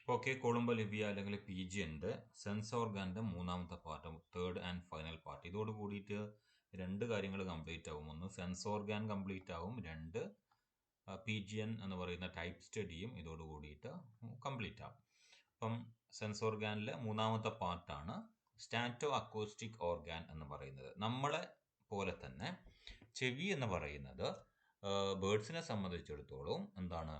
Okay, കൊളുംബ Libya അല്ലെങ്കിൽ പിജിയൻ്റെ sense ഓർഗാൻ്റെ മൂന്നാമത്തെ part, third and final part. ഇതോട് കൂടിയിട്ട് രണ്ട് കാര്യങ്ങൾ കംപ്ലീറ്റ് ആവും. ഒന്ന് സെൻസ് ഓർഗാൻ കംപ്ലീറ്റ് ആവും, രണ്ട് പിജിയൻ എന്ന് പറയുന്ന ടൈപ്പ് സ്റ്റഡിയും ഇതോട് കൂടിയിട്ട് കംപ്ലീറ്റ് ആവും. അപ്പം സെൻസ് ഓർഗാനിലെ മൂന്നാമത്തെ പാർട്ടാണ് സ്റ്റാറ്റോ അക്കോസ്റ്റിക് ഓർഗാൻ എന്ന് പറയുന്നത്. നമ്മളെ പോലെ തന്നെ ചെവി എന്ന് പറയുന്നത് ബേർഡ്സിനെ സംബന്ധിച്ചിടത്തോളം എന്താണ്,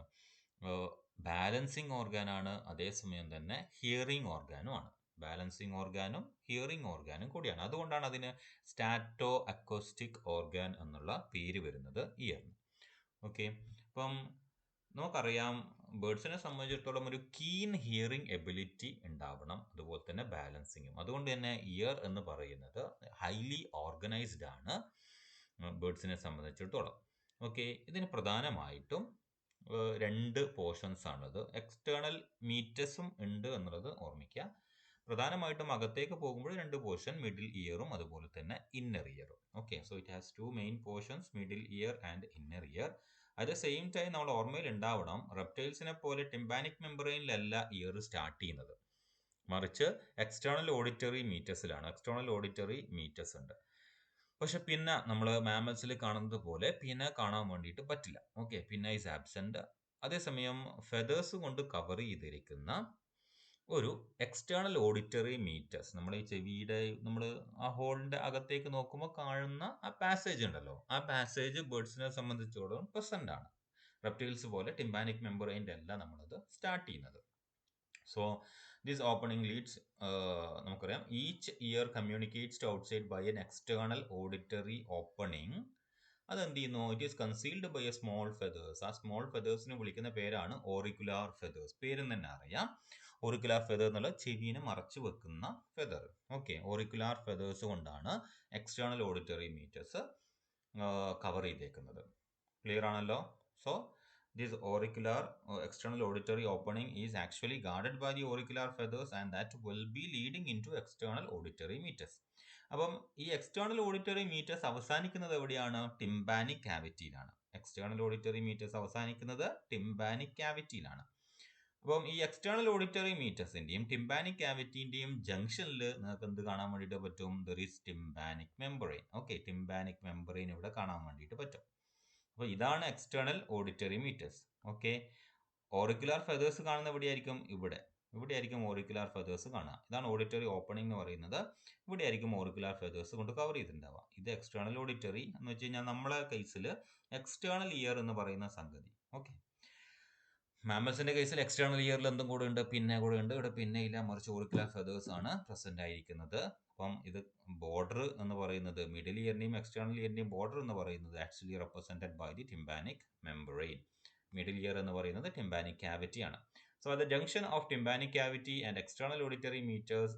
ബാലൻസിങ് ഓർഗാനാണ്, അതേസമയം തന്നെ ഹിയറിംഗ് ഓർഗാനും ആണ്. ബാലൻസിങ് ഓർഗാനും ഹിയറിംഗ് ഓർഗാനും കൂടിയാണ്. അതുകൊണ്ടാണ് അതിന് സ്റ്റാറ്റോ അക്കോസ്റ്റിക് ഓർഗാൻ എന്നുള്ള പേര് വരുന്നത് ഇയറിന്. ഓക്കെ, അപ്പം നമുക്കറിയാം ബേർഡ്സിനെ സംബന്ധിച്ചിടത്തോളം ഒരു കീൻ ഹിയറിംഗ് എബിലിറ്റി ഉണ്ടാവണം, അതുപോലെ തന്നെ ബാലൻസിങ്ങും. അതുകൊണ്ട് തന്നെ ഇയർ എന്ന് പറയുന്നത് ഹൈലി ഓർഗനൈസ്ഡ് ആണ് ബേർഡ്സിനെ സംബന്ധിച്ചിടത്തോളം. ഓക്കെ, ഇതിന് പ്രധാനമായിട്ടും രണ്ട് പോർഷൻസ് ആണുള്ളത്. എക്സ്റ്റേണൽ മീറ്റസും ഉണ്ട് എന്നുള്ളത് ഓർമ്മിക്കുക. പ്രധാനമായിട്ടും അകത്തേക്ക് പോകുമ്പോൾ രണ്ട് പോർഷൻ, മിഡിൽ ഇയറും അതുപോലെ തന്നെ ഇന്നർ ഇയറും. Okay, so it has two main portions, middle ear and inner ear. At the same time നമ്മൾ ഓർമ്മയിൽ ഉണ്ടാവണം, റെപ്റ്റൈൽസിനെ പോലെ ടിംപാനിക് മെമ്പറൈനിലല്ല ഇയർ സ്റ്റാർട്ട് ചെയ്യുന്നത്, മറിച്ച് എക്സ്റ്റേണൽ ഓഡിറ്ററി മീറ്റസിലാണ്. എക്സ്റ്റേണൽ ഓഡിറ്ററി മീറ്റസ് ഉണ്ട്. പക്ഷെ പിന്നെ നമ്മൾ മാമൽസിൽ കാണുന്നത് പോലെ പിന്നെ കാണാൻ വേണ്ടിയിട്ട് പറ്റില്ല. ഓക്കെ, പിന്നെ ഈസ് ആബ്സെന്റ്. അതേസമയം ഫെദേഴ്സ് കൊണ്ട് കവർ ചെയ്തിരിക്കുന്ന ഒരു എക്സ്റ്റേണൽ ഓഡിറ്ററി മീറ്റസ്, നമ്മൾ ഈ ചെവിയുടെ നമ്മൾ ആ ഹോളിന്റെ അകത്തേക്ക് നോക്കുമ്പോൾ കാണുന്ന ആ പാസേജ് ഉണ്ടല്ലോ, ആ പാസേജ് ബേർഡ്സിനെ സംബന്ധിച്ചിടത്തോളം പ്രസന്റ് ആണ്. റെപ്റ്റൈൽസ് പോലെ ടിംപാനിക് മെമ്പറൈൻ്റെ അല്ല നമ്മളത് സ്റ്റാർട്ട് ചെയ്യുന്നത്. സോ ദിസ് ഓപ്പണിംഗ് ലീഡ്സ്, നമുക്കറിയാം, each ear communicates to outside by an external auditory opening. അതെന്ത് ചെയ്യുന്നു, it is concealed by a small feathers. ആ സ്മോൾ ഫെദേഴ്സിന് വിളിക്കുന്ന പേരാണ് ഓറിക്കുലാർ ഫെദേഴ്സ്. പേരും തന്നെ അറിയാം, ഓറിക്കുലാർ ഫെദർ എന്നുള്ള ചെവിനെ മറച്ചു വെക്കുന്ന ഫെദർ. ഓക്കെ, ഓറിക്കുലാർ ഫെദേഴ്സ് കൊണ്ടാണ് എക്സ്റ്റേണൽ ഓഡിറ്ററി മീറ്റേഴ്സ് കവർ ചെയ്തേക്കുന്നത്. ക്ലിയർ ആണല്ലോ? So this auricular external auditory opening is actually guarded by the auricular feathers and that will be leading into external auditory meatus. അപ്പം ഈ external auditory meatus അവസാനിക്കുന്നത് എവിടെയാണ്? Tympanic ക്യാവിറ്റിയിലാണ്. External auditory meatus അവസാനിക്കുന്നത് tympanic ക്യാവിറ്റിയിലാണ്. അപ്പം ഈ എക്സ്റ്റേണൽ ഓഡിറ്ററി മീറ്റേഴ്സിന്റെയും ടിംപാനിക് ക്യാവിറ്റിന്റെയും ജംഗ്ഷനിൽ നിങ്ങൾക്ക് എന്ത് കാണാൻ വേണ്ടിയിട്ട് പറ്റും? There is tympanic membrane. Okay, tympanic membrane ഇവിടെ കാണാൻ വേണ്ടിയിട്ട് പറ്റും. അപ്പോൾ ഇതാണ് external auditory meatus. Okay, auricular feathers കാണുന്ന എവിടെയായിരിക്കും? ഇവിടെ ആയിരിക്കും ഓറിക്കുലാർ ഫെദേഴ്സ് കാണുക. ഇതാണ് ഓഡിറ്ററി ഓപ്പണിംഗ് എന്ന് പറയുന്നത്. ഇവിടെ ആയിരിക്കും ഓറിക്കുലാർ ഫെദേഴ്സ് കൊണ്ട് കവർ ചെയ്തിട്ടുണ്ടാവുക. ഇത് എക്സ്റ്റേണൽ ഓഡിറ്ററി എന്ന് വെച്ച് കഴിഞ്ഞാൽ നമ്മളെ കേസിൽ എക്സ്റ്റേണൽ ഇയർ എന്ന് പറയുന്ന സംഗതി. ഓക്കെ, മാമൽസിന്റെ കേസിൽ എക്സ്റ്റേണൽ ഇയറിൽ എന്തും കൂടെ ഉണ്ട്? പിന്നെ കൂടെ ഉണ്ട്. ഇവിടെ പിന്നെ ഇല്ല, മറിച്ച് ഓറിക്കുലാർ ഫെദേഴ്സ് ആണ് പ്രസന്റ് ആയിരിക്കുന്നത്. അപ്പം ഇത് ബോർഡർ എന്ന് പറയുന്നത്, മിഡിൽ ഇയറിന്റെയും എക്സ്റ്റേണൽ ഇയറിന്റെയും ബോർഡർ എന്ന് പറയുന്നത് actually represented by the tympanic membrane. Middle ear എന്ന് പറയുന്നത് ടിംപാനിക് ക്യാവിറ്റി ആണ്. So the junction of tympanic cavity and external auditory meatus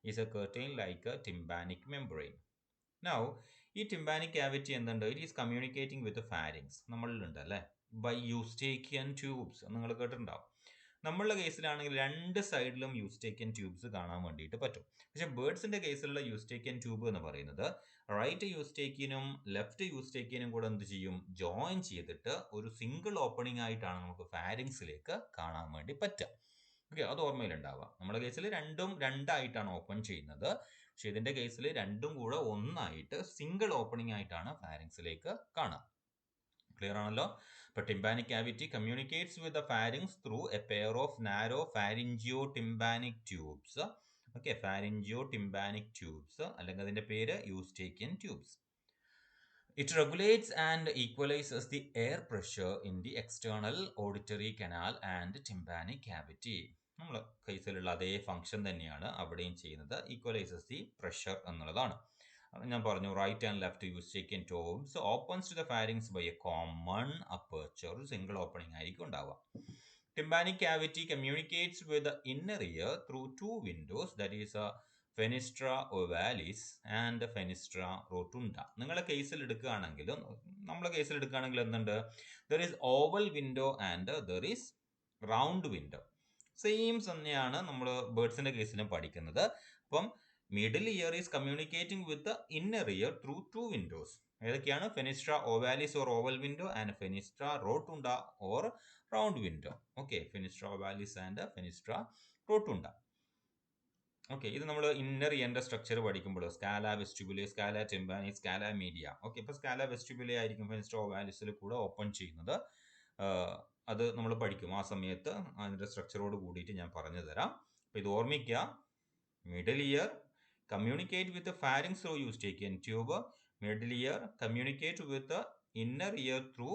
is a curtain like a tympanic membrane. Now ഈ tympanic cavity എന്തുണ്ട്? It is communicating with pharynx. നമ്മളിലുണ്ട് അല്ലേ, by Eustachian tubes. നിങ്ങൾ കേട്ടിട്ടുണ്ടാവും. നമ്മളുടെ കേസിലാണെങ്കിൽ രണ്ട് സൈഡിലും യൂസ്റ്റേക്കിയൻ ട്യൂബ്സ് കാണാൻ വേണ്ടിയിട്ട് പറ്റും. പക്ഷെ ബേർഡ്സിന്റെ കേസിലുള്ള യൂസ്റ്റേക്കിയൻ ട്യൂബ് എന്ന് പറയുന്നത് റൈറ്റ് യൂസ്റ്റേക്കിയനും ലെഫ്റ്റ് യൂസ്റ്റേക്കിയനും കൂടെ എന്ത് ചെയ്യും? ജോയിൻ ചെയ്തിട്ട് ഒരു സിംഗിൾ ഓപ്പണിംഗ് ആയിട്ടാണ് നമുക്ക് ഫാരിങ്സിലേക്ക് കാണാൻ വേണ്ടി പറ്റുക. ഓക്കെ, അത് ഓർമ്മയിലുണ്ടാവുക. നമ്മുടെ കേസിൽ രണ്ടും രണ്ടായിട്ടാണ് ഓപ്പൺ ചെയ്യുന്നത്. പക്ഷെ ഇതിന്റെ കേസിൽ രണ്ടും കൂടെ ഒന്നായിട്ട് സിംഗിൾ ഓപ്പണിംഗ് ആയിട്ടാണ് ഫാരിങ്സിലേക്ക് കാണുക. ക്ലിയർ ആണല്ലോ? ഇപ്പൊ tympanic cavity communicates with the pharynx through a pair of narrow pharyngo tympanic tubes. Okay, pharyngo tympanic tubes, അല്ലെങ്കിൽ അതിന്റെ പേര് eustachian tubes. It regulates and equalizes the air pressure in the external auditory canal and tympanic cavity. നമ്മൾ കേസിലുള്ള അതേ function തന്നെയാണ് അവിടെയും ചെയ്യുന്നത്. ഈക്വലൈസസ് the pressure എന്നുള്ളതാണ്. ഞാൻ പറഞ്ഞു, right and left eustachian tubes opens to the pharynx by a common aperture. Single opening ആയിരിക്കും ഉണ്ടാവുക. Tympanic cavity communicates with inner ear through two windows, that is fenestra ovalis and fenestra rotunda. നിങ്ങളെ കേസിൽ എടുക്കുകയാണെങ്കിലും നമ്മളെ കേസിൽ എടുക്കുകയാണെങ്കിൽ എന്തുണ്ട്? There is oval window and there is round window. Same തന്നെയാണ് നമ്മൾ ബേർഡ്സിന്റെ കേസിലും പഠിക്കുന്നത്. അപ്പം middle ear is communicating with inner ear through two Windows. ഏതൊക്കെയാണ്? Fenestra ovalis or oval window and fenestra rotunda or round window. Okay, fenestra ovalis and fenestra rotunda. Okay, ഇത് നമ്മൾ inner ഇയറിന്റെ സ്ട്രക്ചർ പഠിക്കുമ്പോൾ scala vestibuli, scala tympani, scala media. Okay, ഇപ്പോൾ scala വെസ്റ്റിബുലെ ആയിരിക്കും ഫെനിസ്ട്ര ഓവാലിസിൽ കൂടെ open ചെയ്യുന്നത്. അത് നമ്മൾ പഠിക്കും ആ സമയത്ത്, അതിൻ്റെ സ്ട്രക്ചറോട് കൂടിയിട്ട് ഞാൻ പറഞ്ഞു തരാം. അപ്പോൾ ഇത് ഓർമ്മിക്കുക. Middle ear communicate with pharynx through eustachian tube. Middle ear communicate with inner ear through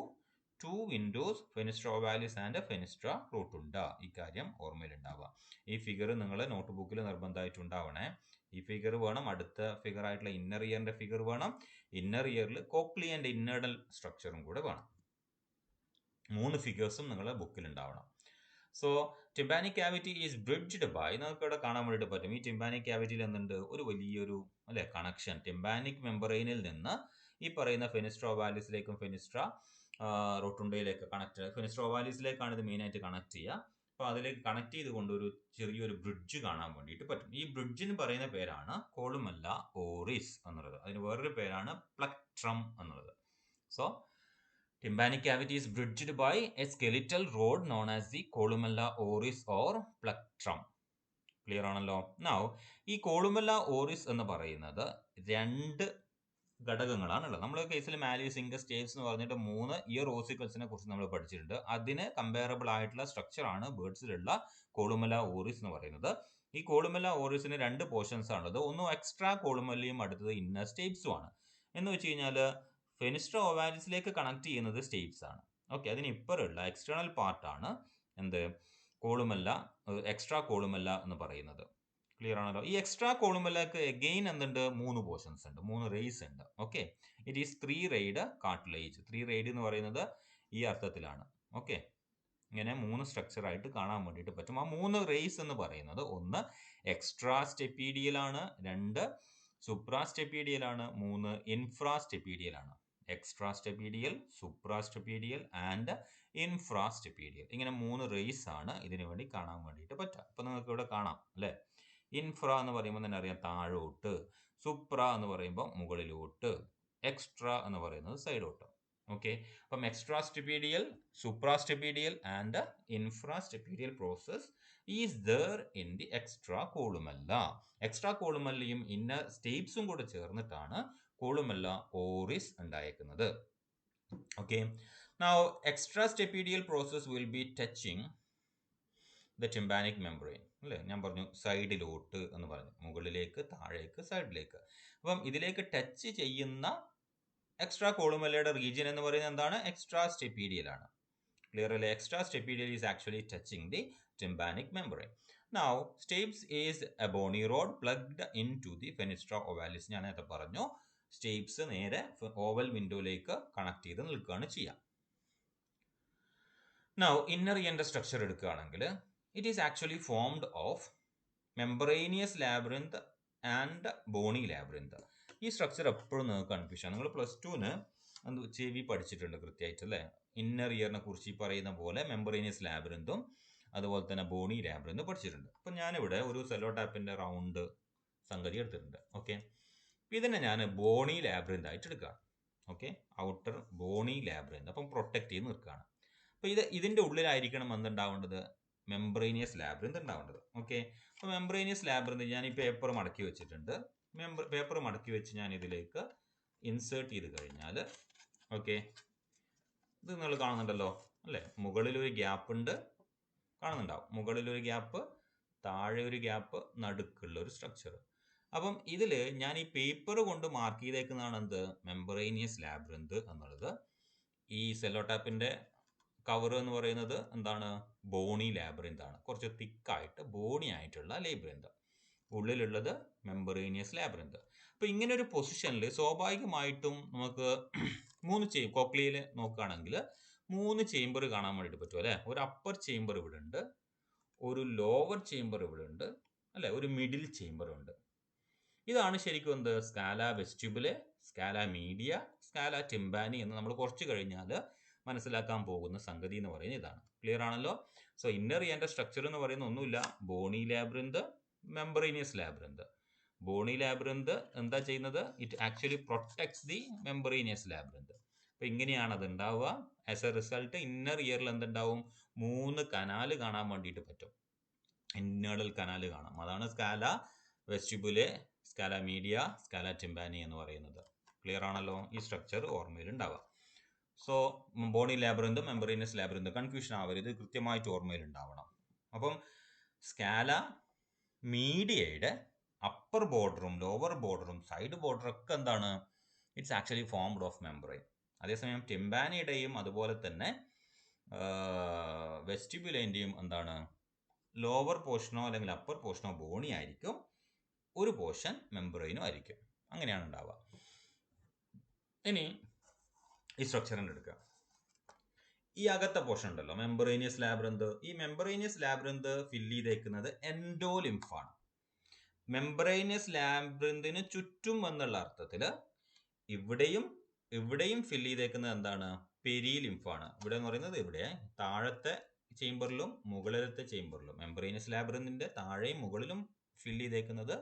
2 windows, fenestra ovalis and fenestra rotunda. ഈ കാര്യം ഓർമ്മയിലുണ്ടാവുക. ഈ ഫിഗർ നിങ്ങൾ നോട്ട് ബുക്കിൽ നിർബന്ധമായിട്ടുണ്ടാവണേ. ഈ ഫിഗർ വേണം. അടുത്ത ഫിഗർ ആയിട്ടുള്ള ഇന്നർ ഇയറിന്റെ ഫിഗർ വേണം. ഇന്നർ ഇയറിൽ കോക്ലി ആൻഡ് ഇന്നേർണൽ സ്ട്രക്ചറും കൂടെ വേണം. 3 ഫിഗേഴ്സും നിങ്ങളുടെ ബുക്കിൽ ഉണ്ടാവണം. So tympanic cavity is bridged by, നമുക്ക് ഇവിടെ കാണാൻ വേണ്ടിയിട്ട് പറ്റും. ഈ ടിംപാനിക് ക്യാവിറ്റിയിൽ എന്തുണ്ട്? ഒരു വലിയൊരു കണക്ഷൻ ടിംപാനിക് മെമ്പറൈനിൽ നിന്ന് ഈ പറയുന്ന ഫെനിസ്ട്ര ഓവാലിസിലേക്കും ഫെനിസ്ട്ര റോട്ടുണ്ടയിലേക്ക് കണക്ട്. ഫെനിസ്ട്ര ഓവാലിസിലേക്കാണ് ഇത് മെയിനായിട്ട് കണക്ട് ചെയ്യുക. അപ്പോൾ അതിലേക്ക് കണക്ട് ചെയ്തുകൊണ്ട് ഒരു ചെറിയൊരു ബ്രിഡ്ജ് കാണാൻ വേണ്ടിയിട്ട് പറ്റും. ഈ ബ്രിഡ്ജിന് പറയുന്ന പേരാണ് കോളുമല്ല ഓറിസ് എന്നുള്ളത്. അതിന് വേറൊരു പേരാണ് പ്ലക്ട്രം എന്നുള്ളത്. So tympanic cavity is bridged by a skeletal rod known as the columella oris or plectrum. Clear ആണല്ലോ? നൗ ഈ കോളുമല്ല ഓറിസ് എന്ന് പറയുന്നത് 2 ഘടകങ്ങളാണുള്ളത്. നമ്മൾ കേസിൽ മാലിയസ്, ഇൻകസ്, സ്റ്റേവ്സ് എന്ന് പറഞ്ഞിട്ട് 3 ഇയർ ഓസിക്കിൾസിനെ കുറിച്ച് നമ്മൾ പഠിച്ചിട്ടുണ്ട്. അതിന് കമ്പയറബിൾ ആയിട്ടുള്ള സ്ട്രക്ചർ ആണ് ബേർഡ്സിലുള്ള കോളുമല്ല ഓറിസ് എന്ന് പറയുന്നത്. ഈ കോളുമല്ല ഓറിസിന് 2 പോർഷൻസ് ആണുള്ളത്. ഒന്ന് എക്സ്ട്രാ കോളുമല്ലയും അടുത്തത് ഇന്നർ സ്റ്റേപ്സും ആണ്. എന്ന് വെച്ച് കഴിഞ്ഞാൽ ഫെനിസ്ട്ര ഓവാലിസിലേക്ക് കണക്ട് ചെയ്യുന്നത് സ്റ്റേപ്സ് ആണ്. ഓക്കെ, അതിന് ഇപ്പറുള്ള എക്സ്റ്റേണൽ പാർട്ടാണ് എന്ത്? കോളുമല്ല, എക്സ്ട്രാ കോളുമല്ല എന്ന് പറയുന്നത്. ക്ലിയർ ആണല്ലോ? ഈ എക്സ്ട്രാ കോളുമല്ലക്ക് എഗെയിൻ എന്തുണ്ട്? 3 പോർഷൻസ് ഉണ്ട്, 3 റേസ് ഉണ്ട്. Okay, it is 3 rad cartilage. 3 rad എന്ന് പറയുന്നത് ഈ അർത്ഥത്തിലാണ്. ഓക്കെ, ഇങ്ങനെ 3 സ്ട്രക്ചർ ആയിട്ട് കാണാൻ വേണ്ടിയിട്ട് പറ്റും. ആ 3 റേസ് എന്ന് പറയുന്നത്, ഒന്ന് എക്സ്ട്രാ സ്റ്റെപ്പീഡിയൽ ആണ്, 2 സുപ്രാ സ്റ്റെപ്പീഡിയൽ ആണ്, 3 ഇൻഫ്രാ സ്റ്റെപ്പീഡിയൽ ആണ്. Extra stapedial, supra stapedial and infra stapedial. ഇങ്ങനെ 3 റേസ് ആണ് ഇതിനു വേണ്ടി കാണാൻ വേണ്ടിയിട്ട് പറ്റുക. അപ്പൊ നിങ്ങൾക്ക് ഇവിടെ കാണാം അല്ലെ? ഇൻഫ്ര എന്ന് പറയുമ്പോൾ തന്നെ അറിയാം താഴോട്ട്, സുപ്ര എന്ന് പറയുമ്പോൾ മുകളിലോട്ട്, എക്സ്ട്രാ എന്ന് പറയുന്നത് സൈഡോട്ട്. ഓക്കെ, അപ്പം extra stapedial, supra stapedial and infra stapedial process is there in the extra columella. Extra കോളുമല്ലയും ഇന്നർ സ്റ്റേപ്സും കൂടെ ചേർന്നിട്ടാണ് കോളുമല്ല ഓറിസ് ഉണ്ടായേക്കുന്നത്. Okay, now extra stapedial process will be touching the tympanic membrane. അല്ലേ, ഞാൻ പറഞ്ഞു സൈഡിലോട്ട് എന്ന് പറഞ്ഞു, മുകളിലേക്ക്, താഴേക്ക്, സൈഡിലേക്ക്. അപ്പം ഇതിലേക്ക് ടച്ച് ചെയ്യുന്ന എക്സ്ട്രാ കോളുമല്ലയുടെ റീജിയൻ എന്ന് പറയുന്നത് എന്താണ്? എക്സ്ട്രാ സ്റ്റെപ്പീഡിയൽ ആണ്. ക്ലിയർ അല്ലേ? Extra stapedial is actually touching the tympanic membrane. Now stapes is a bony rod plugged into the fenestra ovalis. ഞാൻ നേരത്തെ പറഞ്ഞു, സ്റ്റേപ്സ് നേരെ ഓവൽ വിൻഡോയിലേക്ക് കണക്ട് ചെയ്ത് നിൽക്കുകയാണ് ചെയ്യുക. നൗ ഇന്നർ ഇയറിന്റെ സ്ട്രക്ചർ എടുക്കുകയാണെങ്കിൽ, it is actually formed of membranous labyrinth and bony labyrinth. ഈ സ്ട്രക്ചർ എപ്പോഴും നിങ്ങൾക്ക് കൺഫ്യൂഷൻ. നിങ്ങൾ +2-ന് ചെവി പഠിച്ചിട്ടുണ്ട് കൃത്യമായിട്ട് അല്ലേ? ഇന്നർ ഇയറിനെ കുറിച്ച് ഈ പറയുന്ന പോലെ മെമ്പറേനിയസ് ലാബിറിന്തും അതുപോലെ തന്നെ ബോണി ലാബിറിന്തും പഠിച്ചിട്ടുണ്ട്. അപ്പം ഞാനിവിടെ ഒരു സെല്ലോ ടാപ്പിന്റെ റൗണ്ട് സംഗതി എടുത്തിട്ടുണ്ട്. ഓക്കെ, ഇതിനെ ഞാൻ ബോണി ലാബിറിന്ത് ആയിട്ട് എടുക്കുകയാണ്. Okay, outer bony labyrinth. അപ്പം പ്രൊട്ടക്ട് ചെയ്ത് നിൽക്കുകയാണ്. അപ്പം ഇതിന്റെ ഉള്ളിലായിരിക്കണം എന്തുണ്ടാവേണ്ടത്? മെംബ്രേനിയസ് ലാബിറിന്ത് ഉണ്ടാവേണ്ടത്. ഓക്കെ, അപ്പോൾ മെംബ്രേനിയസ് ലാബിറിന്ത് ഞാൻ ഈ പേപ്പർ മടക്കി വെച്ചിട്ടുണ്ട്. പേപ്പർ മടക്കി വെച്ച് ഞാൻ ഇതിലേക്ക് ഇൻസേർട്ട് ചെയ്ത് കഴിഞ്ഞാൽ, ഓക്കെ, ഇത് നിങ്ങൾ കാണുന്നുണ്ടല്ലോ അല്ലേ? മുകളിലൊരു ഗ്യാപ്പ് ഉണ്ട്, കാണുന്നുണ്ടാവും. മുകളിലൊരു ഗ്യാപ്പ്, താഴെ ഒരു ഗ്യാപ്പ്, നടുക്കുള്ള ഒരു സ്ട്രക്ചർ. അപ്പം ഇതിൽ ഞാൻ ഈ പേപ്പർ കൊണ്ട് മാർക്ക് ചെയ്തേക്കുന്നതാണ് എന്ത്? മെംബ്രേനിയസ് ലാബിറിന്ത് എന്നുള്ളത്. ഈ സെല്ലോടാപ്പിന്റെ കവർ എന്ന് പറയുന്നത് എന്താണ്? ബോണി ലാബിറിന്ത് ആണ്. കുറച്ച് തിക്കായിട്ട് ബോണി ആയിട്ടുള്ള ലാബിറിന്ത്. ഉള്ളിലുള്ളത് മെംബ്രേനിയസ് ലാബിറിന്ത്. അപ്പോൾ ഇങ്ങനെ ഒരു പൊസിഷനിൽ സ്വാഭാവികമായിട്ടും നമുക്ക് 3 കോക്ലിയയിൽ നോക്കുകയാണെങ്കിൽ 3 ചേംബർ കാണാൻ വേണ്ടിയിട്ട് പറ്റും അല്ലേ? ഒരു അപ്പർ ചേംബർ ഇവിടെ ഉണ്ട്, ഒരു ലോവർ ചേംബർ ഇവിടെ ഉണ്ട് അല്ലെ, ഒരു മിഡിൽ ചേംബർ ഉണ്ട്. ഇതാണ് ശരിക്കും എന്ത്? സ്കാല വെസ്റ്റിബുലെ, സ്കാല മീഡിയ, സ്കാല ടിംപാനി എന്ന് നമ്മൾ കുറച്ച് കഴിഞ്ഞാൽ മനസ്സിലാക്കാൻ പോകുന്ന സംഗതി എന്ന് പറയുന്നത് ഇതാണ്. ക്ലിയർ ആണല്ലോ? സോ ഇന്നർ ഇയറിന്റെ സ്ട്രക്ചർ എന്ന് പറയുന്നത് ഒന്നുമില്ല, bony labyrinth, membranous labyrinth. Bony labyrinth എന്താ ചെയ്യുന്നത്? It actually protects the membranous labyrinth. അപ്പൊ ഇങ്ങനെയാണ് അത് ഉണ്ടാവുക. ആസ് എ റിസൾട്ട് ഇന്നർ ഇയറിൽ എന്തുണ്ടാവും? 3 കനാല് കാണാൻ വേണ്ടിയിട്ട് പറ്റും. ഇന്റേണൽ കനാല് കാണാം. അതാണ് സ്കാല വെസ്റ്റിബുലെ, സ്കാല മീഡിയ, സ്കാല ടിംപാനി എന്ന് പറയുന്നത്. ക്ലിയർ ആണല്ലോ? ഈ സ്ട്രക്ചർ ഓർമ്മയിൽ ഉണ്ടാവുക. So Boney labyrinth, മെമ്പറേനിയസ് labyrinth confusion ആവരുത്, കൃത്യമായിട്ട് ഓർമ്മയിൽ ഉണ്ടാവണം. അപ്പം സ്കാല മീഡിയയുടെ അപ്പർ ബോർഡറും ലോവർ ബോർഡറും സൈഡ് ബോർഡറൊക്കെ എന്താണ്? It's actually formed of membrane. അതേസമയം ടിംപാനിയുടെയും അതുപോലെ തന്നെ വെസ്റ്റിബുലേൻ്റെയും എന്താണ്? ലോവർ പോർഷനോ അല്ലെങ്കിൽ അപ്പർ പോർഷനോ ബോണി ആയിരിക്കും, ഒരു പോർഷൻ മെമ്പറൈനും ആയിരിക്കും. അങ്ങനെയാണ് ഉണ്ടാവുക. ഇനി ഈ സ്ട്രക്ചറിൻ്റെ എടുക്കുക. ഈ അകത്തെ പോർഷൻ ഉണ്ടല്ലോ മെമ്പറേനിയസ് ലാബ്രിന്ത്, ഈ മെമ്പറേനിയസ് ലാബ്രിന്ത് ഫില്ല് ചെയ്തേക്കുന്നത് എൻഡോലിംഫാണ്. മെമ്പറേനിയസ് ലാബ്രിന്തിന് ചുറ്റും എന്നുള്ള അർത്ഥത്തിൽ ഇവിടെയും ഫില്ല് ചെയ്തേക്കുന്നത് എന്താണ്? പെരിലിംഫാണ്. ഇവിടെ എന്ന് പറയുന്നത് ഇവിടെ താഴത്തെ ചേംബറിലും മുകളിലത്തെ ചേംബറിലും, മെമ്പറേനിയസ് ലാബ്രിന്തിന്റെ താഴെയും മുകളിലും ഫില്ല് ചെയ്തേക്കുന്നത്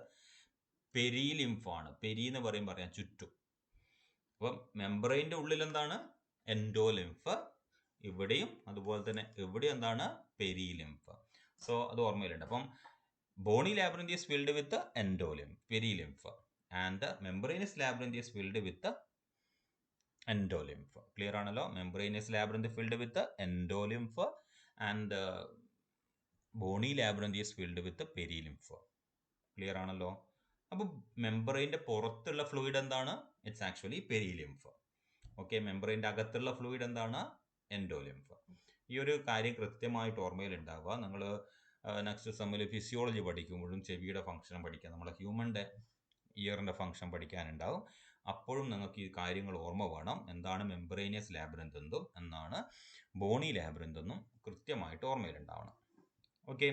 പെരിലിംഫാണ്. പെരി എന്ന് പറയാൻ ചുറ്റും. അപ്പം മെമ്പറൈൻ്റെ ഉള്ളിൽ എന്താണ്? എൻഡോലിംഫ്. ഇവിടെയും അതുപോലെ തന്നെ ഇവിടെ എന്താണ്? പെരിലിംഫ്. സോ അത് ഓർമ്മയിലുണ്ട്. അപ്പം bony labyrinth is filled with endolymph, perilymph, and membranous labyrinth is filled with endolymph. Clear ആണല്ലോ? Membranous labyrinth filled with endolymph and bony labyrinth is filled with perilymph. Clear ആണല്ലോ? അപ്പോൾ മെമ്പറൈൻ്റെ പുറത്തുള്ള ഫ്ലൂയിഡ് എന്താണ്? It's actually perilymph. Okay, മെമ്പറൈൻ്റെ അകത്തുള്ള fluid എന്താണ്? Endolymph. ഈ ഒരു കാര്യം കൃത്യമായിട്ട് ഓർമ്മയിൽ ഉണ്ടാവുക. നിങ്ങൾ നെക്സ്റ്റ് സെമ്മിൽ ഫിസിയോളജി പഠിക്കുമ്പോഴും ചെവിയുടെ ഫംഗ്ഷൻ പഠിക്കാൻ, നമ്മുടെ ഹ്യൂമൻ്റെ ഇയറിൻ്റെ ഫംഗ്ഷൻ പഠിക്കാനുണ്ടാവും. അപ്പോഴും നിങ്ങൾക്ക് ഈ കാര്യങ്ങൾ ഓർമ്മ വേണം. എന്താണ് മെമ്പറേനിയസ് ലാബ്രിന്ത് എന്നും എന്നാണ് ബോണി ലാബ്രിന്ത് എന്നും കൃത്യമായിട്ട് ഓർമ്മയിലുണ്ടാവണം. ഓക്കെ,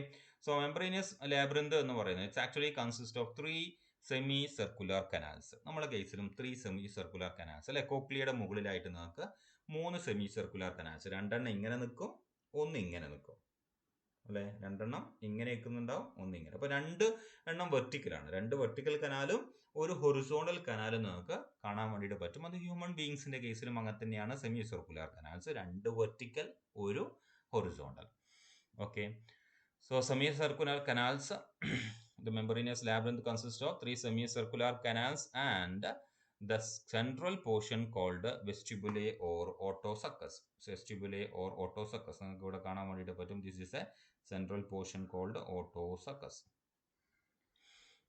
സോ മെമ്പറേനിയസ് ലാബ്രിന്ത് എന്ന് പറയുന്നത് it's actually consist of 3 semi circular canals. നമ്മുടെ കേസിലും 3 സെമി സർക്കുലർ കനാൽസ് അല്ലെ. കോക്ലിയയുടെ മുകളിലായിട്ട് നിങ്ങൾക്ക് 3 സെമി സർക്കുലർ കനാൽസ്, 2 എണ്ണം ഇങ്ങനെ നിൽക്കും, 1 ഇങ്ങനെ നിൽക്കും അല്ലെ. 2 എണ്ണം ഇങ്ങനെ നിൽക്കുന്നുണ്ടാവും, 1 ഇങ്ങനെ. അപ്പോൾ 2 എണ്ണം വെർട്ടിക്കലാണ്. 2 വെർട്ടിക്കൽ കനാലും ഒരു ഹൊറിസോണ്ടൽ കനാലും നിങ്ങൾക്ക് കാണാൻ വേണ്ടിയിട്ട് പറ്റും. അത് ഹ്യൂമൻ ബീയിങ്സിന്റെ കേസിലും അങ്ങനെ തന്നെയാണ്. Semi circular canals 2 vertical, 1 horizontal. Okay, so semicircular canals, the membranous labyrinth consists of 3 semicircular canals and the central portion called vestibule or otosuccus. Vestibule or otosuccus നിങ്ങൾക്ക് ഇവിടെ കാണാൻ വേണ്ടിയിട്ട് പറ്റും. This is a central portion called otosuccus.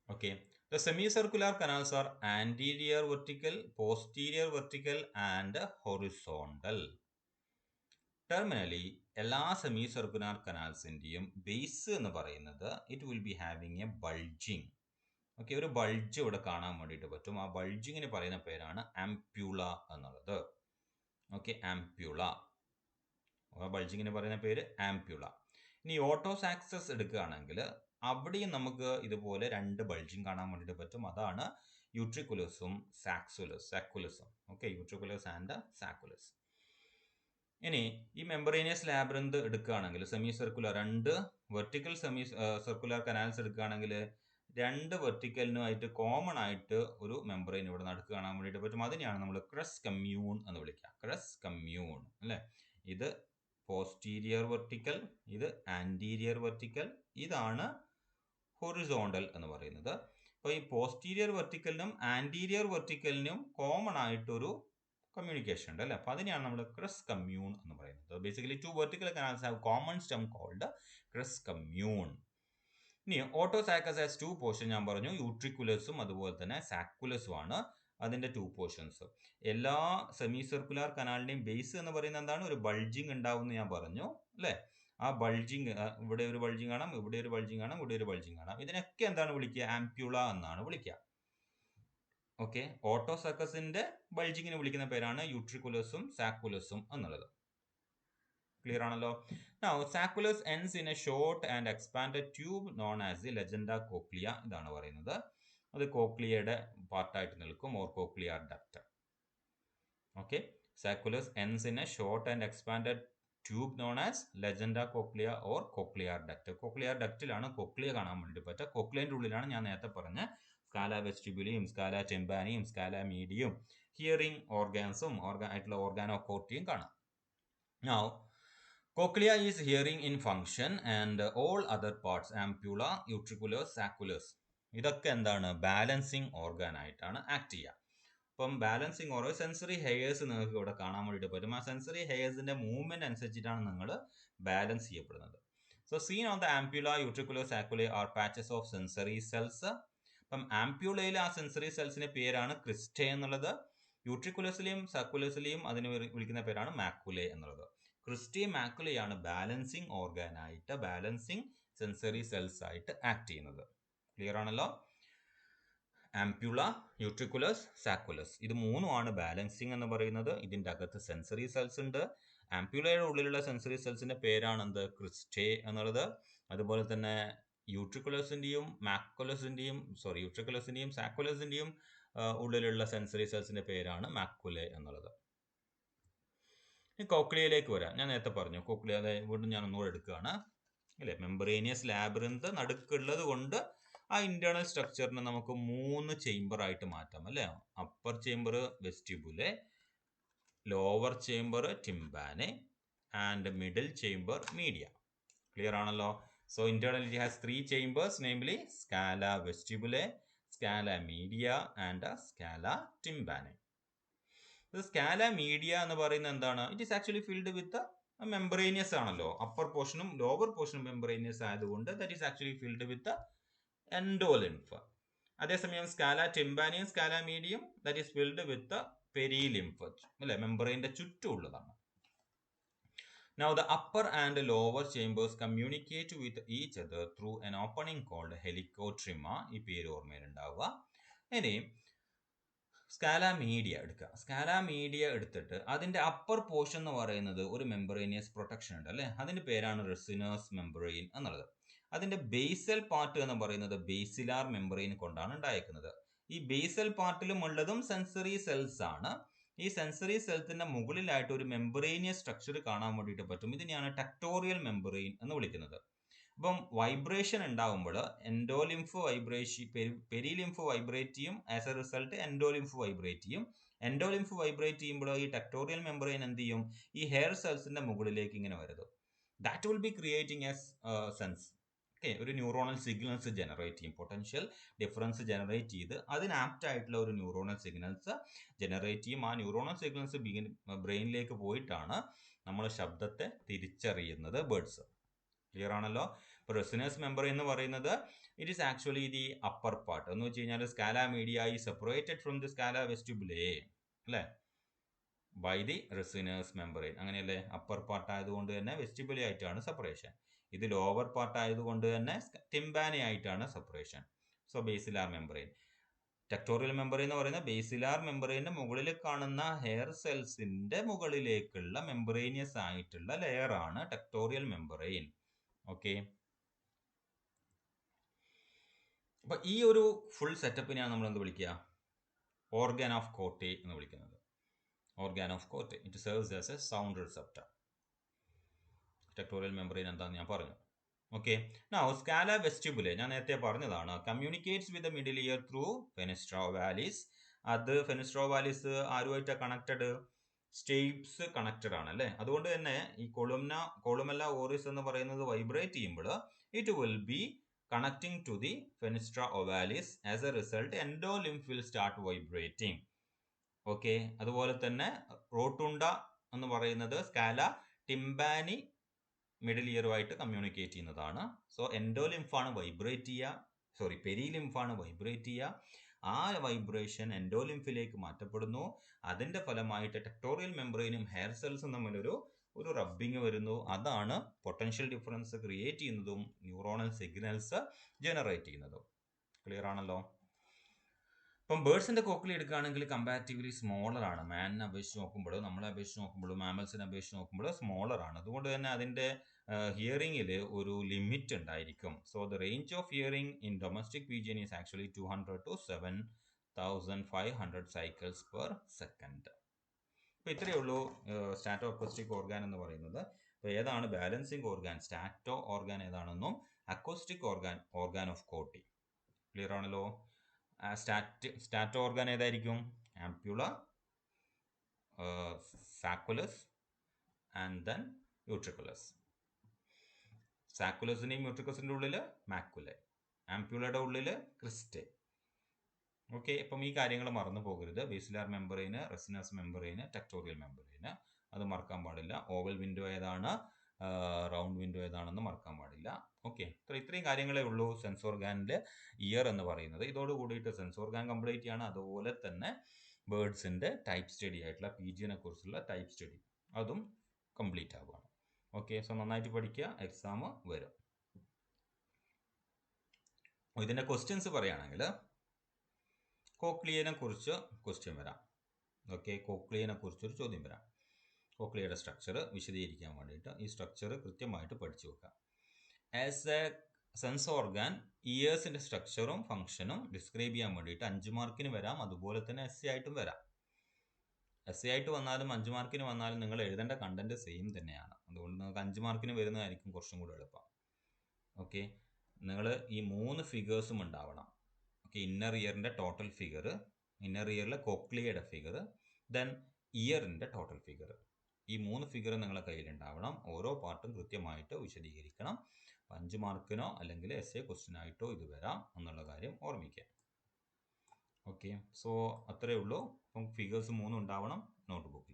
Okay, the semicircular canals are anterior vertical, posterior vertical and horizontal. Terminally എല്ലാ semi circular കനാൽസിൻ്റെയും base എന്ന് പറയുന്നത് it will be having A bulging. Okay, ഒരു bulge ഇവിടെ കാണാൻ വേണ്ടിയിട്ട് പറ്റും. ആ ബൾജിങ്ങിന് പറയുന്ന പേരാണ് ആംപ്യൂള എന്നുള്ളത്. ഓക്കെ, ആംപ്യൂള, ബൾജിങ്ങിന് പറയുന്ന പേര് ആംപ്യൂള. ഇനി ഓട്ടോസാക്സസ് എടുക്കുകയാണെങ്കിൽ അവിടെയും നമുക്ക് ഇതുപോലെ 2 ബൾജിങ് കാണാൻ വേണ്ടിയിട്ട് പറ്റും. അതാണ് യൂട്രിക്കുലസും സാക്കുലസും. Okay, യൂട്രിക്കുലസ് and സാക്കുലസ്. ഇനി ഈ മെമ്പറേനിയസ് ലാബ്രിന്ത് എടുക്കുകയാണെങ്കിൽ semi circular 2 vertical semi circular canals എടുക്കുകയാണെങ്കിൽ 2 വെർട്ടിക്കലിനുമായിട്ട് കോമൺ ആയിട്ട് ഒരു മെമ്പറൈൻ ഇവിടെ നടുക്ക് കാണാൻ വേണ്ടിയിട്ട് പറ്റും. അതിനെയാണ് നമ്മൾ ക്രസ് കമ്മ്യൂൺ എന്ന് വിളിക്കുക. ക്രസ് കമ്മ്യൂൺ അല്ലേ. ഇത് പോസ്റ്റീരിയർ വെർട്ടിക്കൽ, ഇത് ആൻറ്റീരിയർ വെർട്ടിക്കൽ, ഇതാണ് ഹൊറിസോണ്ടൽ എന്ന് പറയുന്നത്. അപ്പോൾ ഈ പോസ്റ്റീരിയർ വെർട്ടിക്കലിനും ആൻറ്റീരിയർ വെർട്ടിക്കലിനും കോമൺ ആയിട്ടൊരു കമ്മ്യൂണിക്കേഷൻ ഉണ്ട് അല്ലേ. അപ്പോൾ അതിനെയാണ് നമ്മൾ ക്രസ് കമ്മ്യൂൺ എന്ന് പറയുന്നത്. Basically 2 vertical canals have common stem called crus commune. ഇനി ഓട്ടോസാക്കസ് ഹാസ് 2 പോർഷൻ ഞാൻ പറഞ്ഞു, യൂട്രിക്കുലസും അതുപോലെ തന്നെ സാക്കുലസും ആണ് അതിൻ്റെ 2 പോർഷൻസ്. എല്ലാ സെമി സർക്കുലർ കനാലിൻ്റെയും ബേസ് എന്ന് പറയുന്നത് എന്താണ്? ഒരു ബൾജിങ് ഉണ്ടാവുമെന്ന് ഞാൻ പറഞ്ഞു അല്ലേ. ആ ബൾജിങ്, ഇവിടെ ഒരു ബൾജിങ് കാണാം, ഇവിടെ ഒരു ബൾജിങ് കാണാം, ഇവിടെ ഒരു ബൾജിങ് കാണാം. ഇതിനൊക്കെ എന്താണ് വിളിക്കുക? ആംപ്യൂള എന്നാണ് വിളിക്കുക. ഓക്കെ, ഓട്ടോസക്കസിന്റെ ബൾജിങ്ങിന് വിളിക്കുന്ന പേരാണ് യൂട്രിക്കുലസും സാക്കുലസും എന്നുള്ളത്. ക്ലിയർ ആണല്ലോ? Now saculus ends in a short and expanded tube known as the legenda cochlea. ഇതാണ് പറയുന്നത്. അത് കോക്ലിയയുടെ പാർട്ടായിട്ട് നിൽക്കും, or cochlear duct. Okay, saculus ends in a short and expanded tube known as legenda cochlea or cochlear duct. Cochlear ഡക്റ്റിലാണ് cochlea കാണാൻ വേണ്ടി പറ്റുക. കോക്ലിയൻ്റെ ഉള്ളിലാണ് ഞാൻ നേരത്തെ പറഞ്ഞ സ്കാല വെസ്റ്റിബുലിയും സ്കാല ടിംപാനിയും സ്കാല മീഡിയും ഹിയറിംഗ് ഓർഗാൻസും ആയിട്ടുള്ള ഓർഗാനോകോർട്ടിയും കാണാം. Now Cochlea is hearing in function and all other parts, ampulla, utriculus, sacculus, ഇതൊക്കെ എന്താണ് ബാലൻസിങ് ഓർഗാൻ ആയിട്ടാണ് ആക്ട് ചെയ്യുക. അപ്പം ബാലൻസിങ് ഓർഗൻ സെൻസറി ഹെയേഴ്സ് നിങ്ങൾക്ക് ഇവിടെ കാണാൻ വേണ്ടിയിട്ട് പറ്റും. ആ സെൻസറി ഹെയേഴ്സിന്റെ മൂവ്മെന്റ് അനുസരിച്ചിട്ടാണ് നിങ്ങൾ ബാലൻസ് ചെയ്യപ്പെടുന്നത്. So seen on the ampulla, utricular, saccule are patches of sensory cells. അപ്പം ആംപ്യുലയിൽ ആ സെൻസറി സെൽസിന്റെ പേരാണ് ക്രിസ്റ്റേ എന്നുള്ളത്. യൂട്രിക്കുലസിലെയും സാക്കുലസിലെയും അതിന് വിളിക്കുന്ന പേരാണ് മാക്കുലെ എന്നുള്ളത്. ക്രിസ്റ്റേ മാക്കുലയാണ് ബാലൻസിങ് ഓർഗാൻ ആയിട്ട്, ബാലൻസിങ് സെൻസറി സെൽസ് ആയിട്ട് ആക്ട് ചെയ്യുന്നത്. ക്ലിയർ ആണല്ലോ? ആംപ്യുല, യൂട്രിക്കുലസ്, സാക്കുലസ്, ഇത് മൂന്നുമാണ് ബാലൻസിങ് എന്ന് പറയുന്നത്. ഇതിന്റെ അകത്ത് സെൻസറി സെൽസ് ഉണ്ട്. ആംപ്യുലയുടെ ഉള്ളിലുള്ള സെൻസറി സെൽസിന്റെ പേരാണ് എന്ത്? ക്രിസ്റ്റേ എന്നുള്ളത്. അതുപോലെ തന്നെ യൂട്രിക്കുലസിന്റെയും യൂട്രിക്കുലസിന്റെയും സാക്കുലസിന്റെയും ഉള്ളിലുള്ള സെൻസറി സെൽസിന്റെ പേരാണ് മാക്കുലെ എന്നുള്ളത്. കോക്ലിയയിലേക്ക് വരാം. ഞാൻ നേരത്തെ പറഞ്ഞു കോക്ലിയ, വീണ്ടും ഞാൻ ഒന്നുകൂടെ എടുക്കുകയാണ് അല്ലെ. മെംബ്രേനിയസ് ലാബിറിന്ത് നടുക്കുള്ളത് കൊണ്ട് ആ ഇന്റേണൽ സ്ട്രക്ചറിനെ നമുക്ക് 3 ചേംബർ ആയിട്ട് മാറ്റാം അല്ലെ. Upper chamber vestibuli, lower chamber tympani and middle chamber media. Clear ആണല്ലോ? So internal it has 3 chambers, namely scala vestibuli, scala media and scala tympani. Scala media എന്ന് പറയുന്നത് എന്താണ്? It is actually filled with membranous ആണല്ലോ. Upper പോർഷനും lower പോർഷനും membranous ആയതുകൊണ്ട് that is actually filled with endolymph. അതേസമയം scala ടിംബാനിയും scala medium that is filled with perilymph അല്ലെ, മെംബ്രെയിന്റെ ചുറ്റുമുള്ളതാണ്. Now the upper and lower chambers communicate with each other through an opening called helicotrema. ഈ പേര് ഓർമ്മയിലുണ്ടാവുക. ഇനി സ്കാല media എടുക്കുക. സ്കാല media എടുത്തിട്ട് അതിന്റെ അപ്പർ പോർഷൻ എന്ന് പറയുന്നത് ഒരു മെംബ്രേനിയസ് പ്രൊട്ടക്ഷൻ ഉണ്ട് അല്ലെ, അതിന്റെ പേരാണ് റെസിനസ് മെംബ്രെയിൻ എന്നുള്ളത്. അതിന്റെ ബേസൽ പാർട്ട് എന്ന് പറയുന്നത് ബേസിലാർ മെംബ്രെയിൻ കൊണ്ടാണ് ഉണ്ടായിരിക്കുന്നത്. ഈ ബേസൽ പാർട്ടിലും ഉള്ളതും സെൻസറി സെൽസ് ആണ്. ഈ സെൻസറി സെൽസിന്റെ മുകളിലായിട്ട് ഒരു മെംബ്രേനിയസ് സ്ട്രക്ചർ കാണാൻ വേണ്ടിയിട്ട് പറ്റും. ഇതിനെയാണ് ടെക്ടോറിയൽ മെംബ്രെയിൻ എന്ന് വിളിക്കുന്നത്. അപ്പം വൈബ്രേഷൻ ഉണ്ടാകുമ്പോൾ എൻഡോലിംഫ് വൈബ്രേഷൻ, പെരിലിംഫ് വൈബ്രേറ്റ് ചെയ്യും. As a result endolymph vibrate ചെയ്യും. എൻഡോലിംഫ് വൈബ്രേറ്റ് ചെയ്യുമ്പോൾ ഈ ടെക്ടോറിയൽ മെംബ്രെയിൻ എന്ത് ചെയ്യും? ഈ ഹെയർ സെൽസിന്റെ മുകളിലേക്ക് ഇങ്ങനെ വരുന്നത്. That will be creating S sense. Okay, ഒരു ന്യൂറോണൽ സിഗ്നൽസ് ജനറേറ്റ് ചെയ്യും. പൊട്ടൻഷ്യൽ ഡിഫറൻസ് ജനറേറ്റ് ചെയ്ത് അതിന് ആപ്റ്റ് ആയിട്ടുള്ള ഒരു ന്യൂറോണൽ സിഗ്നൽസ് ജനറേറ്റ് ചെയ്യും. ആ ന്യൂറോണൽ സിഗ്നൽസ് ബ്രെയിനിലേക്ക് പോയിട്ടാണ് നമ്മൾ ശബ്ദത്തെ തിരിച്ചറിയുന്നത് ബേർഡ്സ്. ക്ലിയർ ആണല്ലോ? ഇപ്പോൾ റെസിനസ് മെംബ്രെയിൻ എന്ന് പറയുന്നത് it is actually the upper part. എന്ന് വെച്ച് കഴിഞ്ഞാൽ സ്കാല മീഡിയ ഈ സെപ്പറേറ്റഡ് ഫ്രം ദി സ്കാല വെസ്റ്റിബുലേ അല്ലേ ബൈ ദി റെസിനസ് മെംബ്രെയിൻ. അങ്ങനെയല്ലേ? അപ്പർ പാർട്ട് ആയതുകൊണ്ട് തന്നെ വെസ്റ്റിബുലേ ആയിട്ടാണ് സെപ്പറേഷൻ. ഇത് ലോവർ പാർട്ട് ആയതുകൊണ്ട് തന്നെ ടിംബാനെ ആയിട്ടാണ് separation. So basilar membrane. Tectorial membrane എന്ന് പറയുന്ന ബേസിലാർ മെംബ്രെയിന്റെ മുകളിൽ കാണുന്ന ഹെയർ സെൽസിന്റെ മുകളിലേക്കുള്ള മെംബ്രേനിയസ് ആയിട്ടുള്ള ലെയർ ആണ് ടെക്ടോറിയൽ മെംബ്രെയിൻ. ഓക്കെ, അപ്പൊ ഈ ഒരു ഫുൾ സെറ്റപ്പിനെയാണ് നമ്മൾ എന്ത് വിളിക്കുക? ഓർഗൻ ഓഫ് കോട്ടെ എന്ന് വിളിക്കുന്നത്. Organ of Corti, it serves as a sound receptor. Tectorial membrane എന്താണെന്ന് ഞാൻ പറഞ്ഞു. ഓക്കെ, നൗ സ്കാല വെസ്റ്റിബുലെ ഞാൻ നേരത്തെ പറഞ്ഞതാണ്, communicates with the middle ear through fenestra ovalis. അത് ഫെനിസ്ട്ര ഓവാലിസ് ആരുമായിട്ടാണ് കണക്റ്റഡ്? സ്റ്റേപ്സ് കണക്റ്റഡ് ആണ് അല്ലേ. അതുകൊണ്ട് തന്നെ ഈ കൊളുമെല്ല ഓറിസ് എന്ന് പറയുന്നത് വൈബ്രേറ്റ് ചെയ്യുമ്പോൾ it will be connecting to the fenestra ovalis. As a result endolymph will start vibrating. Okay, അതുപോലെ തന്നെ റോട്ടുണ്ട എന്ന് പറയുന്നത് സ്കാല ടിംബാനി മിഡിൽ ഇയറുമായിട്ട് കമ്മ്യൂണിക്കേറ്റ് ചെയ്യുന്നതാണ്. സോ എൻഡോലിംഫാണ് വൈബ്രേറ്റ് ചെയ്യുക, പെരിലിംഫാണ് വൈബ്രേറ്റ് ചെയ്യുക. ആ വൈബ്രേഷൻ എൻഡോലിംഫിലേക്ക് മാറ്റപ്പെടുന്നു. അതിന്റെ ഫലമായിട്ട് ടെക്ടോറിയൽ മെംബ്രെയിനും ഹെയർ സെൽസും തമ്മിലൊരു റബ്ബിങ് വരുന്നു. അതാണ് പൊട്ടൻഷ്യൽ ഡിഫറൻസ് ക്രിയേറ്റ് ചെയ്യുന്നതും ന്യൂറോണൽ സിഗ്നൽസ് ജനറേറ്റ് ചെയ്യുന്നതും. ക്ലിയർ ആണല്ലോ? ഇപ്പം ബേർഡ്സിന്റെ കോക്ലി എടുക്കുകയാണെങ്കിൽ കമ്പാരിറ്റീവ്ലി സ്മോളർ ആണ്. മാനിനെ അപേക്ഷിച്ച് നോക്കുമ്പോൾ, നമ്മളെ അപേക്ഷിച്ച് നോക്കുമ്പോൾ, മാമൽസിനെ അപേക്ഷിച്ച് നോക്കുമ്പോൾ സ്മോളർ ആണ്. അതുകൊണ്ട് തന്നെ അതിന്റെ ഹിയറിംഗിൽ ഒരു ലിമിറ്റ് ഉണ്ടായിരിക്കും. So the range of hearing in domestic pigeon is actually 200 to 7500 cycles per second. അപ്പോൾ ഇത്രയേ ഉള്ളൂ സ്റ്റാറ്റോ അക്കോസ്റ്റിക് ഓർഗാൻ എന്ന് പറയുന്നത്. അപ്പോൾ ഏതാണ് ബാലൻസിങ് ഓർഗാൻ, സ്റ്റാറ്റോ ഓർഗാൻ ഏതാണെന്നും acoustic organ of Corti. Clear ആണല്ലോ? സ്റ്റാറ്റോ ഓർഗാൻ ഏതായിരിക്കും? Ampulla, സാക്കുലസ് and then യൂട്രിക്കുലസ്. സാക്കുലസിന്റെയും യൂട്രിക്കസിന്റെ ഉള്ളില് മാക്കുലെ, ആംപ്യൂളയുടെ ഉള്ളില് ക്രിസ്റ്റെ. ഓക്കെ, അപ്പം ഈ കാര്യങ്ങൾ മറന്നു പോകരുത്. ബേസിലാർ മെമ്പറൈന്, റെസിനസ് മെമ്പറൈന്, ടെക്ടോറിയൽ മെമ്പറൈന്, അത് മറക്കാൻ പാടില്ല. ഓവൽ വിൻഡോ ഏതാണ്, റൗണ്ട് വിൻഡോ ഏതാണെന്ന് മറക്കാൻ പാടില്ല. ഓക്കെ, ഇത്രയും കാര്യങ്ങളേ ഉള്ളൂ സെൻസ് ഓർഗാനിലെ ഇയർ എന്ന് പറയുന്നത്. ഇതോട് കൂടിയിട്ട് സെൻസ് ഓർഗാൻ കംപ്ലീറ്റ് ആണ്. അതുപോലെ തന്നെ ബേർഡ്സിന്റെ ടൈപ്പ് സ്റ്റഡി ആയിട്ടുള്ള പീജിയനെ കുറിച്ചുള്ള ടൈപ്പ് സ്റ്റഡി അതും കംപ്ലീറ്റ് ആവുകയാണ്. ഓക്കെ, സോ നന്നായിട്ട് പഠിക്കുക, എക്സാം വരും. ഇതിന്റെ ക്വസ്റ്റ്യൻസ് പറയുകയാണെങ്കിൽ കോക്ലിയനെ കുറിച്ച് ക്വസ്റ്റ്യൻ വരാം. ഓക്കെ, കോക്ലിയനെ കുറിച്ചൊരു ചോദ്യം വരാം. കോക്ലിയയുടെ സ്ട്രക്ചർ വിശദീകരിക്കാൻ വേണ്ടിയിട്ട് ഈ സ്ട്രക്ചർ കൃത്യമായിട്ട് പഠിച്ചു വെക്കാം. ആസ് എ സെൻസ് ഓർഗാൻ ഇയേഴ്സിന്റെ സ്ട്രക്ചറും ഫംഗ്ഷനും ഡിസ്ക്രൈബ് ചെയ്യാൻ വേണ്ടിയിട്ട് 5 മാർക്കിന് വരാം. അതുപോലെ തന്നെ എസ് എ ആയിട്ടും വരാം. എസ് എ ആയിട്ട് വന്നാലും 5 മാർക്കിന് വന്നാലും നിങ്ങൾ എഴുതേണ്ട കണ്ടന്റ് സെയിം തന്നെയാണ്. അതുകൊണ്ട് നിങ്ങൾക്ക് 5 മാർക്കിന് വരുന്നതായിരിക്കും കുറച്ചും കൂടെ എളുപ്പം. ഓക്കെ, നിങ്ങൾ ഈ 3 ഫിഗേഴ്സും ഉണ്ടാവണം. ഓക്കെ, ഇന്നർ ഇയറിന്റെ ടോട്ടൽ ഫിഗർ, ഇന്നർ ഇയറിലെ കോക്ലിയയുടെ ഫിഗർ, ദെൻ ഇയറിന്റെ ടോട്ടൽ ഫിഗർ. ഈ 3 ഫിഗർ നിങ്ങളുടെ കയ്യിലുണ്ടാവണം. ഓരോ പാർട്ടും കൃത്യമായിട്ട് വിശദീകരിക്കണം. 5 മാർക്കിനോ അല്ലെങ്കിൽ എസ് എ ക്വസ്റ്റ്യൻ ആയിട്ടോ ഇത് വരാം എന്നുള്ള കാര്യം ഓർമ്മിക്കുക. ഓക്കെ, സോ അത്രയേ ഉള്ളൂ. അപ്പം ഫിഗേഴ്സ് 3 ഉണ്ടാവണം നോട്ട് ബുക്കിൽ.